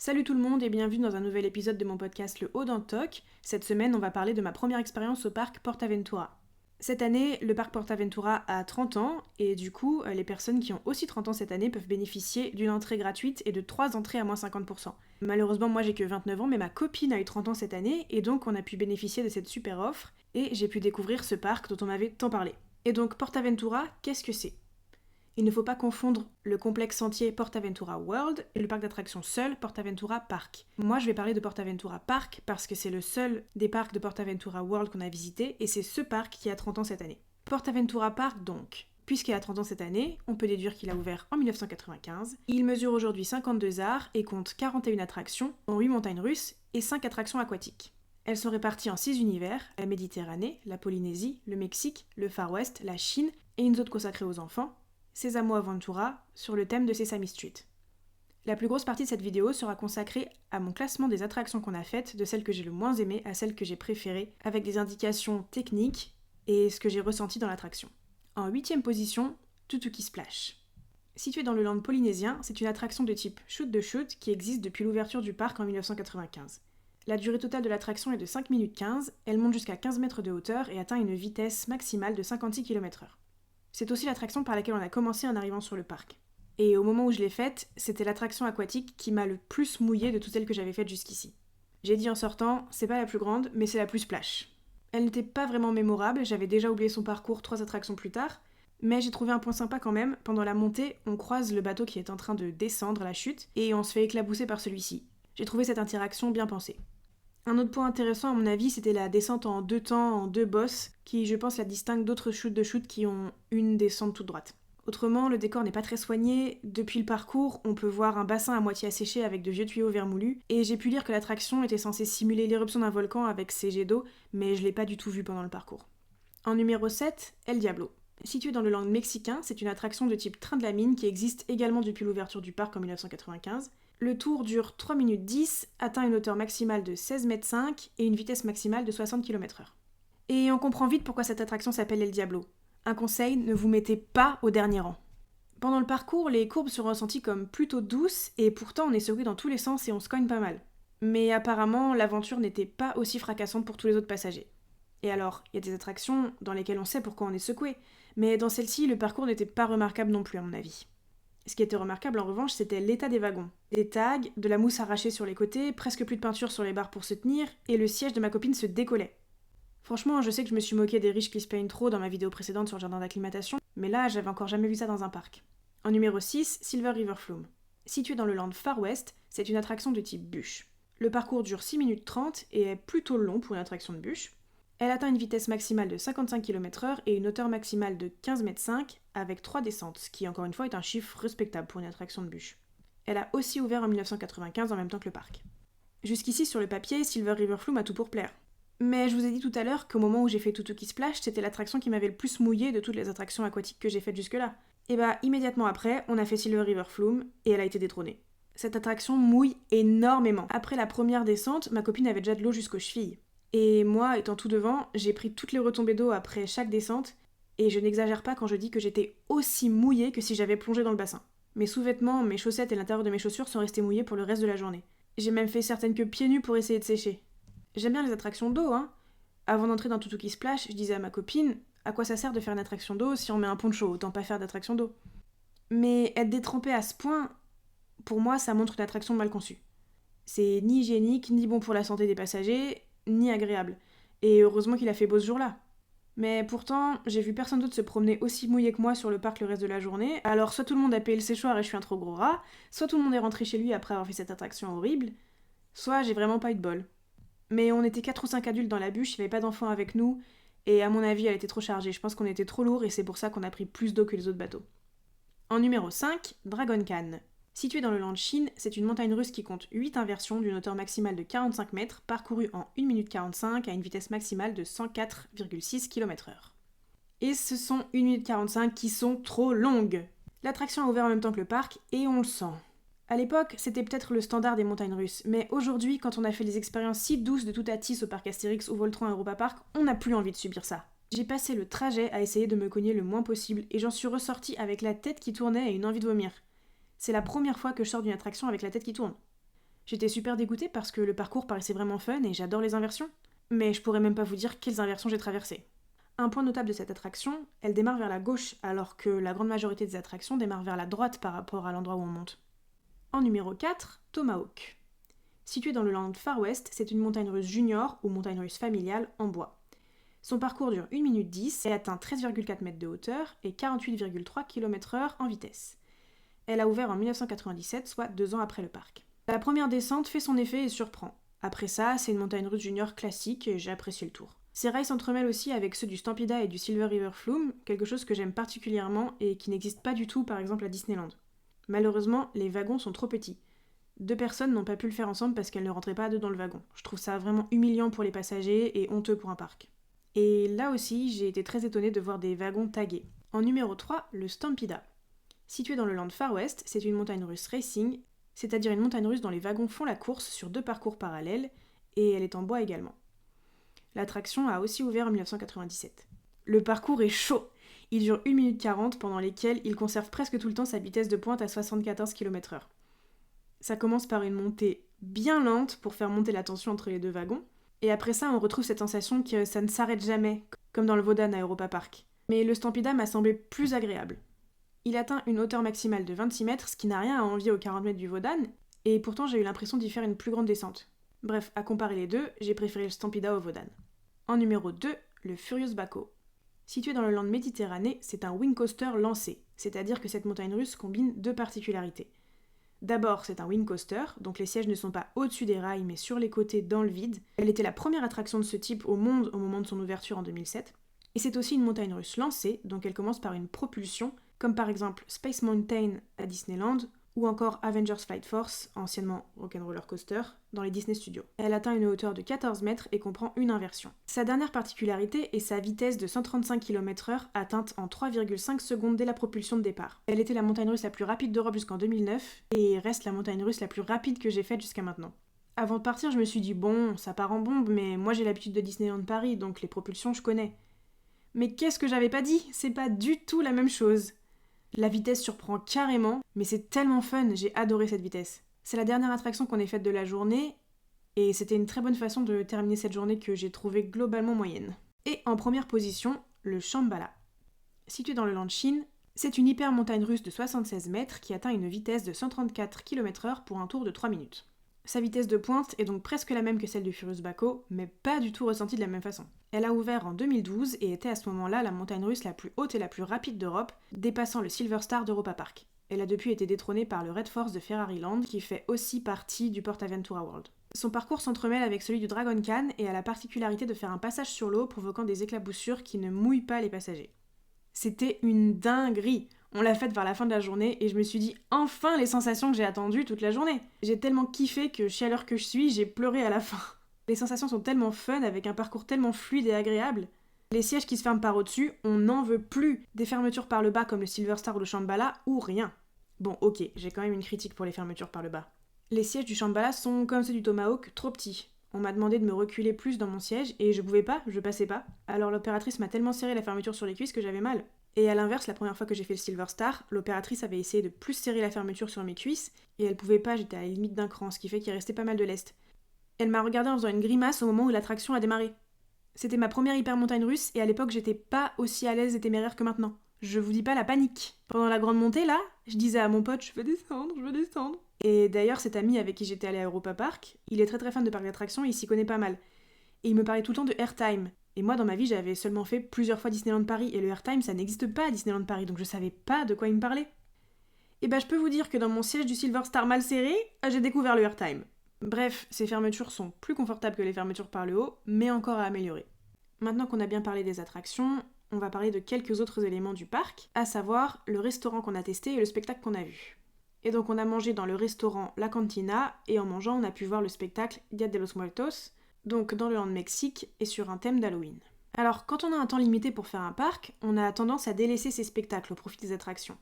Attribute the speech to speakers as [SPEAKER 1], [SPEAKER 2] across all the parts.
[SPEAKER 1] Salut tout le monde et bienvenue dans un nouvel épisode de mon podcast Le Haut dans Toc. Cette semaine, on va parler de ma première expérience au parc PortAventura. Cette année, le parc PortAventura a 30 ans et du coup, les personnes qui ont aussi 30 ans cette année peuvent bénéficier d'une entrée gratuite et de 3 entrées à moins 50%. Malheureusement, moi j'ai que 29 ans, mais ma copine a eu 30 ans cette année et donc on a pu bénéficier de cette super offre et j'ai pu découvrir ce parc dont on m'avait tant parlé. Et donc PortAventura, qu'est-ce que c'est ? Il ne faut pas confondre le complexe entier PortAventura World et le parc d'attractions seul PortAventura Park. Moi, je vais parler de PortAventura Park parce que c'est le seul des parcs de PortAventura World qu'on a visité et c'est ce parc qui a 30 ans cette année. PortAventura Park donc. Puisqu'il a 30 ans cette année, on peut déduire qu'il a ouvert en 1995. Il mesure aujourd'hui 52 arts et compte 41 attractions, dont 8 montagnes russes et 5 attractions aquatiques. Elles sont réparties en 6 univers, la Méditerranée, la Polynésie, le Mexique, le Far West, la Chine et une zone consacrée aux enfants, Sesamo Aventura, sur le thème de Sesame Street. La plus grosse partie de cette vidéo sera consacrée à mon classement des attractions qu'on a faites, de celles que j'ai le moins aimées à celles que j'ai préférées, avec des indications techniques et ce que j'ai ressenti dans l'attraction. En 8ème position, Tutuki Splash. Située dans le land polynésien, c'est une attraction de type shoot the shoot qui existe depuis l'ouverture du parc en 1995. La durée totale de l'attraction est de 5 minutes 15, elle monte jusqu'à 15 mètres de hauteur et atteint une vitesse maximale de 56 km/h. C'est aussi l'attraction par laquelle on a commencé en arrivant sur le parc. Et au moment où je l'ai faite, c'était l'attraction aquatique qui m'a le plus mouillée de toutes celles que j'avais faites jusqu'ici. J'ai dit en sortant, c'est pas la plus grande, mais c'est la plus splash. Elle n'était pas vraiment mémorable, j'avais déjà oublié son parcours 3 attractions plus tard, mais j'ai trouvé un point sympa quand même. Pendant la montée, on croise le bateau qui est en train de descendre la chute, et on se fait éclabousser par celui-ci. J'ai trouvé cette interaction bien pensée. Un autre point intéressant à mon avis, c'était la descente en 2 temps, en 2 bosses, qui je pense la distingue d'autres shoots de shoot qui ont une descente toute droite. Autrement, le décor n'est pas très soigné. Depuis le parcours, on peut voir un bassin à moitié asséché avec de vieux tuyaux vermoulus, et j'ai pu lire que l'attraction était censée simuler l'éruption d'un volcan avec ses jets d'eau, mais je l'ai pas du tout vu pendant le parcours. En numéro 7, El Diablo. Située dans le land mexicain, c'est une attraction de type train de la mine qui existe également depuis l'ouverture du parc en 1995. Le tour dure 3 minutes 10, atteint une hauteur maximale de 16,5 mètres et une vitesse maximale de 60 km/h. Et on comprend vite pourquoi cette attraction s'appelle El Diablo. Un conseil, ne vous mettez pas au dernier rang. Pendant le parcours, les courbes sont ressenties comme plutôt douces et pourtant on est secoué dans tous les sens et on se cogne pas mal. Mais apparemment, l'aventure n'était pas aussi fracassante pour tous les autres passagers. Et alors, il y a des attractions dans lesquelles on sait pourquoi on est secoué, mais dans celle-ci, le parcours n'était pas remarquable non plus à mon avis. Ce qui était remarquable en revanche, c'était l'état des wagons. Des tags, de la mousse arrachée sur les côtés, presque plus de peinture sur les barres pour se tenir, et le siège de ma copine se décollait. Franchement, je sais que je me suis moquée des riches qui se plaignent trop dans ma vidéo précédente sur le jardin d'acclimatation, mais là, j'avais encore jamais vu ça dans un parc. En numéro 6, Silver River Flume. Située dans le land Far West, c'est une attraction de type bûche. Le parcours dure 6 minutes 30 et est plutôt long pour une attraction de bûche. Elle atteint une vitesse maximale de 55 km/h et une hauteur maximale de 15,5 mètres avec 3 descentes, ce qui encore une fois est un chiffre respectable pour une attraction de bûche. Elle a aussi ouvert en 1995 en même temps que le parc. Jusqu'ici sur le papier, Silver River Flume a tout pour plaire. Mais je vous ai dit tout à l'heure qu'au moment où j'ai fait Tutuki Splash, c'était l'attraction qui m'avait le plus mouillée de toutes les attractions aquatiques que j'ai faites jusque-là. Et bah immédiatement après, on a fait Silver River Flume et elle a été détrônée. Cette attraction mouille énormément. Après la première descente, ma copine avait déjà de l'eau jusqu'aux chevilles. Et moi, étant tout devant, j'ai pris toutes les retombées d'eau après chaque descente, et je n'exagère pas quand je dis que j'étais aussi mouillée que si j'avais plongé dans le bassin. Mes sous-vêtements, mes chaussettes et l'intérieur de mes chaussures sont restés mouillés pour le reste de la journée. J'ai même fait certaines queues pieds nus pour essayer de sécher. J'aime bien les attractions d'eau, hein. Avant d'entrer dans Tutuki Splash, je disais à ma copine, à quoi ça sert de faire une attraction d'eau si on met un poncho, autant pas faire d'attraction d'eau. Mais être détrempé à ce point, pour moi, ça montre une attraction mal conçue. C'est ni hygiénique, ni bon pour la santé des passagers, ni agréable. Et heureusement qu'il a fait beau ce jour-là. Mais pourtant, j'ai vu personne d'autre se promener aussi mouillé que moi sur le parc le reste de la journée, alors soit tout le monde a payé le séchoir et je suis un trop gros rat, soit tout le monde est rentré chez lui après avoir fait cette attraction horrible, soit j'ai vraiment pas eu de bol. Mais on était 4 ou 5 adultes dans la bûche, il n'y avait pas d'enfants avec nous, et à mon avis elle était trop chargée, je pense qu'on était trop lourd et c'est pour ça qu'on a pris plus d'eau que les autres bateaux. En numéro 5, Dragon Khan. Située dans le land Chine, c'est une montagne russe qui compte 8 inversions d'une hauteur maximale de 45 mètres, parcourue en 1 minute 45 à une vitesse maximale de 104,6 km/h. Et ce sont 1 minute 45 qui sont trop longues. L'attraction a ouvert en même temps que le parc, et on le sent. À l'époque, c'était peut-être le standard des montagnes russes, mais aujourd'hui, quand on a fait des expériences si douces de tout à Tis au parc Astérix ou Voltron à Europa Park, on n'a plus envie de subir ça. J'ai passé le trajet à essayer de me cogner le moins possible, et j'en suis ressortie avec la tête qui tournait et une envie de vomir. C'est la première fois que je sors d'une attraction avec la tête qui tourne. J'étais super dégoûtée parce que le parcours paraissait vraiment fun et j'adore les inversions. Mais je pourrais même pas vous dire quelles inversions j'ai traversées. Un point notable de cette attraction, elle démarre vers la gauche alors que la grande majorité des attractions démarrent vers la droite par rapport à l'endroit où on monte. En numéro 4, Tomahawk. Située dans le land Far West, c'est une montagne russe junior ou montagne russe familiale en bois. Son parcours dure 1 minute 10, elle atteint 13,4 mètres de hauteur et 48,3 km/h en vitesse. Elle a ouvert en 1997, soit 2 ans après le parc. La première descente fait son effet et surprend. Après ça, c'est une montagne russe junior classique et j'ai apprécié le tour. Ces rails s'entremêlent aussi avec ceux du Stampida et du Silver River Flume, quelque chose que j'aime particulièrement et qui n'existe pas du tout par exemple à Disneyland. Malheureusement, les wagons sont trop petits. 2 personnes n'ont pas pu le faire ensemble parce qu'elles ne rentraient pas à deux dans le wagon. Je trouve ça vraiment humiliant pour les passagers et honteux pour un parc. Et là aussi, j'ai été très étonnée de voir des wagons tagués. En numéro 3, le Stampida. Situé dans le land Far West, c'est une montagne russe racing, c'est-à-dire une montagne russe dont les wagons font la course sur 2 parcours parallèles, et elle est en bois également. L'attraction a aussi ouvert en 1997. Le parcours est chaud. Il dure 1 minute 40 pendant lesquelles il conserve presque tout le temps sa vitesse de pointe à 74 km/h. Ça commence par une montée bien lente pour faire monter la tension entre les 2 wagons, et après ça on retrouve cette sensation que ça ne s'arrête jamais, comme dans le Wodan à Europa Park. Mais le Stampida m'a semblé plus agréable. Il atteint une hauteur maximale de 26 mètres, ce qui n'a rien à envier aux 40 mètres du Wodan, et pourtant j'ai eu l'impression d'y faire une plus grande descente. Bref, à comparer les deux, j'ai préféré le Stampida au Wodan. En numéro 2, le Furious Baco. Situé dans le land Méditerranée, c'est un wing coaster lancé, c'est-à-dire que cette montagne russe combine 2 particularités. D'abord, c'est un wing coaster, donc les sièges ne sont pas au-dessus des rails mais sur les côtés dans le vide. Elle était la première attraction de ce type au monde au moment de son ouverture en 2007. Et c'est aussi une montagne russe lancée, donc elle commence par une propulsion, comme par exemple Space Mountain à Disneyland, ou encore Avengers Flight Force, anciennement Rock'n'Roller Coaster, dans les Disney Studios. Elle atteint une hauteur de 14 mètres et comprend une inversion. Sa dernière particularité est sa vitesse de 135 km/h atteinte en 3,5 secondes dès la propulsion de départ. Elle était la montagne russe la plus rapide d'Europe jusqu'en 2009 et reste la montagne russe la plus rapide que j'ai faite jusqu'à maintenant. Avant de partir, je me suis dit bon, ça part en bombe, mais moi j'ai l'habitude de Disneyland Paris, donc les propulsions je connais. Mais qu'est-ce que j'avais pas dit ? C'est pas du tout la même chose. La vitesse surprend carrément, mais c'est tellement fun, j'ai adoré cette vitesse. C'est la dernière attraction qu'on ait faite de la journée, et c'était une très bonne façon de terminer cette journée que j'ai trouvée globalement moyenne. Et en première position, le Shambhala. Situé dans le land Shin, c'est une hyper montagne russe de 76 mètres qui atteint une vitesse de 134 km/h pour un tour de 3 minutes. Sa vitesse de pointe est donc presque la même que celle du Furious Baco, mais pas du tout ressentie de la même façon. Elle a ouvert en 2012 et était à ce moment-là la montagne russe la plus haute et la plus rapide d'Europe, dépassant le Silver Star d'Europa Park. Elle a depuis été détrônée par le Red Force de Ferrariland, qui fait aussi partie du PortAventura World. Son parcours s'entremêle avec celui du Dragon Khan et a la particularité de faire un passage sur l'eau provoquant des éclaboussures qui ne mouillent pas les passagers. C'était une dinguerie. On l'a faite vers la fin de la journée et je me suis dit enfin les sensations que j'ai attendues toute la journée. J'ai tellement kiffé que chialeur que je suis, j'ai pleuré à la fin. Les sensations sont tellement fun avec un parcours tellement fluide et agréable. Les sièges qui se ferment par au-dessus, on n'en veut plus. Des fermetures par le bas comme le Silver Star ou le Shambhala ou rien. Bon ok, j'ai quand même une critique pour les fermetures par le bas. Les sièges du Shambhala sont comme ceux du Tomahawk, trop petits. On m'a demandé de me reculer plus dans mon siège et je pouvais pas, je passais pas. Alors l'opératrice m'a tellement serré la fermeture sur les cuisses que j'avais mal. Et à l'inverse, la première fois que j'ai fait le Silver Star, l'opératrice avait essayé de plus serrer la fermeture sur mes cuisses, et elle pouvait pas, j'étais à la limite d'un cran, ce qui fait qu'il restait pas mal de lest. Elle m'a regardé en faisant une grimace au moment où l'attraction a démarré. C'était ma première hyper montagne russe, et à l'époque j'étais pas aussi à l'aise et téméraire que maintenant. Je vous dis pas la panique. Pendant la grande montée, là, je disais à mon pote, je veux descendre. Et d'ailleurs, cet ami avec qui j'étais allée à Europa Park, il est très très fan de parcs d'attractions et il s'y connaît pas mal. Et il me parlait tout le temps de Airtime. Et moi, dans ma vie, j'avais seulement fait plusieurs fois Disneyland Paris, et le Airtime, ça n'existe pas à Disneyland Paris, donc je savais pas de quoi il me parlait. Et bah, je peux vous dire que dans mon siège du Silver Star mal serré, j'ai découvert le Airtime. Bref, ces fermetures sont plus confortables que les fermetures par le haut, mais encore à améliorer. Maintenant qu'on a bien parlé des attractions, on va parler de quelques autres éléments du parc, à savoir le restaurant qu'on a testé et le spectacle qu'on a vu. Et donc on a mangé dans le restaurant La Cantina, et en mangeant, on a pu voir le spectacle Dia de los Muertos, donc dans le land Mexique et sur un thème d'Halloween. Alors, quand on a un temps limité pour faire un parc, on a tendance à délaisser ces spectacles au profit des attractions.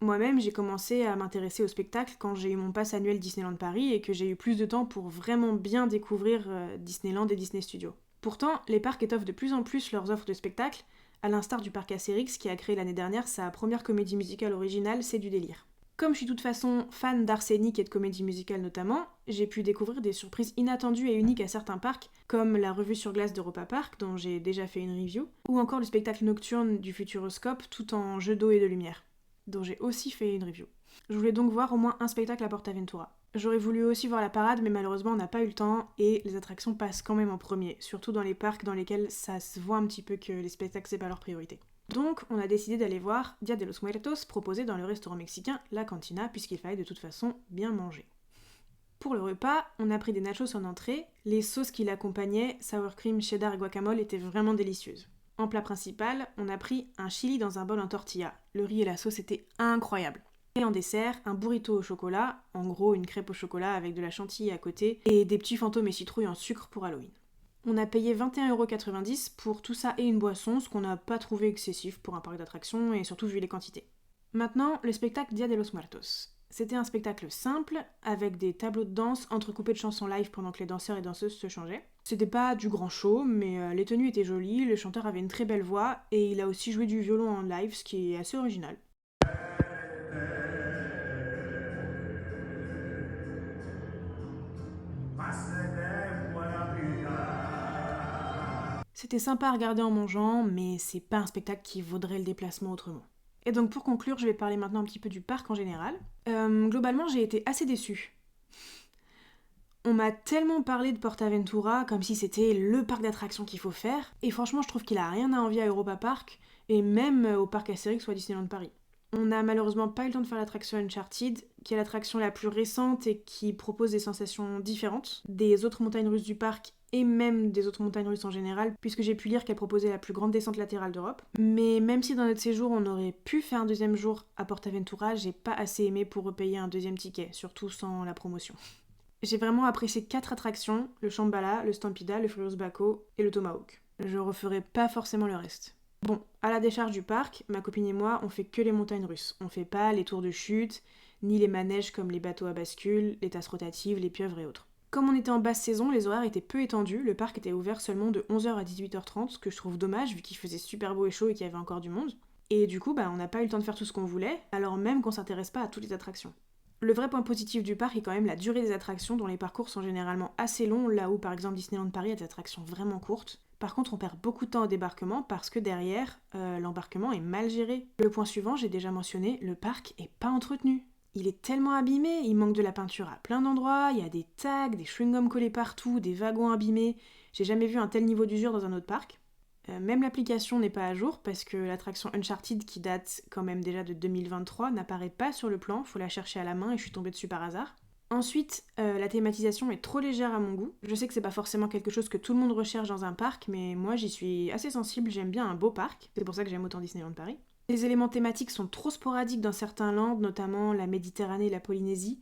[SPEAKER 1] Moi-même, j'ai commencé à m'intéresser aux spectacles quand j'ai eu mon pass annuel Disneyland Paris et que j'ai eu plus de temps pour vraiment bien découvrir Disneyland et Disney Studios. Pourtant, les parcs étoffent de plus en plus leurs offres de spectacles, à l'instar du parc Astérix qui a créé l'année dernière sa première comédie musicale originale, C'est du délire. Comme je suis de toute façon fan d'Arsenic et de comédie musicale notamment, j'ai pu découvrir des surprises inattendues et uniques à certains parcs, comme la revue sur glace d'Europa Park, dont j'ai déjà fait une review, ou encore le spectacle nocturne du Futuroscope tout en jeu d'eau et de lumière, dont j'ai aussi fait une review. Je voulais donc voir au moins un spectacle à PortAventura. J'aurais voulu aussi voir la parade, mais malheureusement on n'a pas eu le temps et les attractions passent quand même en premier, surtout dans les parcs dans lesquels ça se voit un petit peu que les spectacles c'est pas leur priorité. Donc on a décidé d'aller voir Dia de los Muertos proposé dans le restaurant mexicain La Cantina, puisqu'il fallait de toute façon bien manger. Pour le repas, on a pris des nachos en entrée, les sauces qui l'accompagnaient, sour cream, cheddar et guacamole, étaient vraiment délicieuses. En plat principal, on a pris un chili dans un bol en tortilla. Le riz et la sauce étaient incroyables. Et en dessert, un burrito au chocolat, en gros une crêpe au chocolat avec de la chantilly à côté, et des petits fantômes et citrouilles en sucre pour Halloween. On a payé 21,90€ pour tout ça et une boisson, ce qu'on n'a pas trouvé excessif pour un parc d'attractions et surtout vu les quantités. Maintenant, le spectacle Dia de los Muertos. C'était un spectacle simple, avec des tableaux de danse entrecoupés de chansons live pendant que les danseurs et danseuses se changeaient. C'était pas du grand show, mais les tenues étaient jolies, le chanteur avait une très belle voix, et il a aussi joué du violon en live, ce qui est assez original. C'était sympa à regarder en mangeant, mais c'est pas un spectacle qui vaudrait le déplacement autrement. Et donc pour conclure, je vais parler maintenant un petit peu du parc en général. Globalement, j'ai été assez déçue. On m'a tellement parlé de PortAventura comme si c'était le parc d'attractions qu'il faut faire, et franchement je trouve qu'il a rien à envier à Europa Park, et même au parc Astérix ou à Disneyland Paris. On n'a malheureusement pas eu le temps de faire l'attraction Uncharted, qui est l'attraction la plus récente et qui propose des sensations différentes des autres montagnes russes du parc et même des autres montagnes russes en général, puisque j'ai pu lire qu'elle proposait la plus grande descente latérale d'Europe. Mais même si dans notre séjour on aurait pu faire un deuxième jour à PortAventura, j'ai pas assez aimé pour repayer un deuxième ticket, surtout sans la promotion. J'ai vraiment apprécié 4 attractions, le Shambhala, le Stampida, le Furious Baco et le Tomahawk. Je referai pas forcément le reste. Bon, à la décharge du parc, ma copine et moi, on fait que les montagnes russes. On fait pas les tours de chute, ni les manèges comme les bateaux à bascule, les tasses rotatives, les pieuvres et autres. Comme on était en basse saison, les horaires étaient peu étendus, le parc était ouvert seulement de 11h à 18h30, ce que je trouve dommage vu qu'il faisait super beau et chaud et qu'il y avait encore du monde. Et du coup, on n'a pas eu le temps de faire tout ce qu'on voulait, alors même qu'on s'intéresse pas à toutes les attractions. Le vrai point positif du parc est quand même la durée des attractions, dont les parcours sont généralement assez longs, là où par exemple Disneyland Paris a des attractions vraiment courtes. Par contre, on perd beaucoup de temps au débarquement parce que derrière, l'embarquement est mal géré. Le point suivant, j'ai déjà mentionné, le parc est pas entretenu. Il est tellement abîmé, il manque de la peinture à plein d'endroits, il y a des tags, des chewing-gums collés partout, des wagons abîmés. J'ai jamais vu un tel niveau d'usure dans un autre parc. Même l'application n'est pas à jour parce que l'attraction Uncharted, qui date quand même déjà de 2023, n'apparaît pas sur le plan, faut la chercher à la main et je suis tombée dessus par hasard. Ensuite, la thématisation est trop légère à mon goût. Je sais que c'est pas forcément quelque chose que tout le monde recherche dans un parc, mais moi j'y suis assez sensible, j'aime bien un beau parc, c'est pour ça que j'aime autant Disneyland Paris. Les éléments thématiques sont trop sporadiques dans certains lands, notamment la Méditerranée et la Polynésie,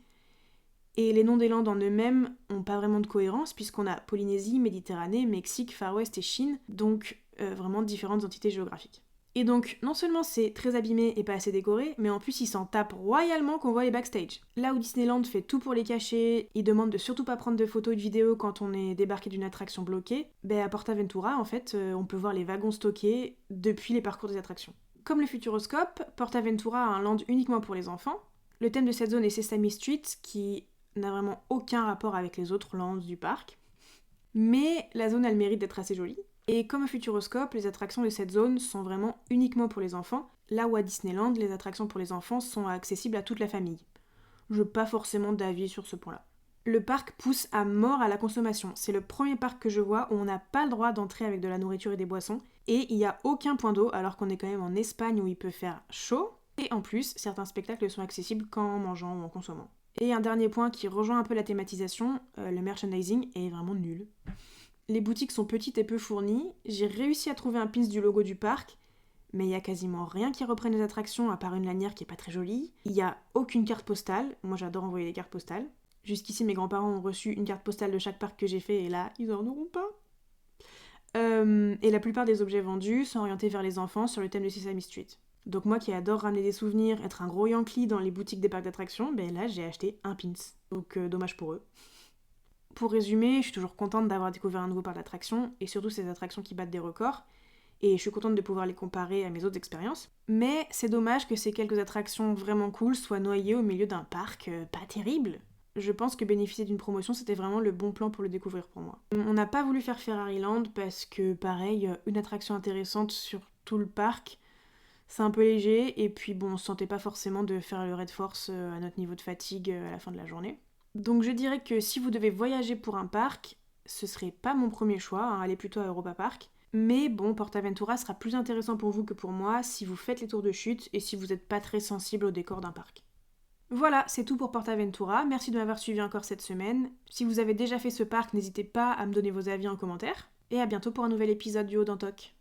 [SPEAKER 1] et les noms des landes en eux-mêmes ont pas vraiment de cohérence, puisqu'on a Polynésie, Méditerranée, Mexique, Far West et Chine, donc vraiment différentes entités géographiques. Et donc, non seulement c'est très abîmé et pas assez décoré, mais en plus ils s'en tapent royalement qu'on voit les backstage. Là où Disneyland fait tout pour les cacher, ils demandent de surtout pas prendre de photos et de vidéos quand on est débarqué d'une attraction bloquée, à PortAventura, en fait, on peut voir les wagons stockés depuis les parcours des attractions. Comme le Futuroscope, PortAventura a un land uniquement pour les enfants. Le thème de cette zone est Sesame Street, qui n'a vraiment aucun rapport avec les autres lands du parc. Mais la zone a le mérite d'être assez jolie. Et comme au Futuroscope, les attractions de cette zone sont vraiment uniquement pour les enfants, là où à Disneyland, les attractions pour les enfants sont accessibles à toute la famille. Je n'ai pas forcément d'avis sur ce point-là. Le parc pousse à mort à la consommation. C'est le premier parc que je vois où on n'a pas le droit d'entrer avec de la nourriture et des boissons, et il n'y a aucun point d'eau alors qu'on est quand même en Espagne où il peut faire chaud, et en plus, certains spectacles sont accessibles qu'en mangeant ou en consommant. Et un dernier point qui rejoint un peu la thématisation, le merchandising est vraiment nul. Les boutiques sont petites et peu fournies, j'ai réussi à trouver un pins du logo du parc, mais il y a quasiment rien qui reprenne les attractions à part une lanière qui est pas très jolie. Il y a aucune carte postale, moi j'adore envoyer des cartes postales. Jusqu'ici mes grands-parents ont reçu une carte postale de chaque parc que j'ai fait et là, ils en auront pas. Et la plupart des objets vendus sont orientés vers les enfants sur le thème de Sesame Street. Donc moi qui adore ramener des souvenirs, être un gros Yankee dans les boutiques des parcs d'attractions, là j'ai acheté un pins. Donc dommage pour eux. Pour résumer, je suis toujours contente d'avoir découvert un nouveau parc d'attractions, et surtout ces attractions qui battent des records. et je suis contente de pouvoir les comparer à mes autres expériences. Mais c'est dommage que ces quelques attractions vraiment cool soient noyées au milieu d'un parc pas terrible. Je pense que bénéficier d'une promotion, c'était vraiment le bon plan pour le découvrir pour moi. On n'a pas voulu faire Ferrari Land parce que, pareil, une attraction intéressante sur tout le parc, c'est un peu léger, et puis bon, on se sentait pas forcément de faire le Red Force à notre niveau de fatigue à la fin de la journée. Donc je dirais que si vous devez voyager pour un parc, ce serait pas mon premier choix, hein, allez plutôt à Europa Park. Mais bon, PortAventura sera plus intéressant pour vous que pour moi si vous faites les tours de chute et si vous n'êtes pas très sensible au décor d'un parc. Voilà, c'est tout pour PortAventura. Merci de m'avoir suivi encore cette semaine. Si vous avez déjà fait ce parc, n'hésitez pas à me donner vos avis en commentaire. Et à bientôt pour un nouvel épisode du Haut d'Antoc.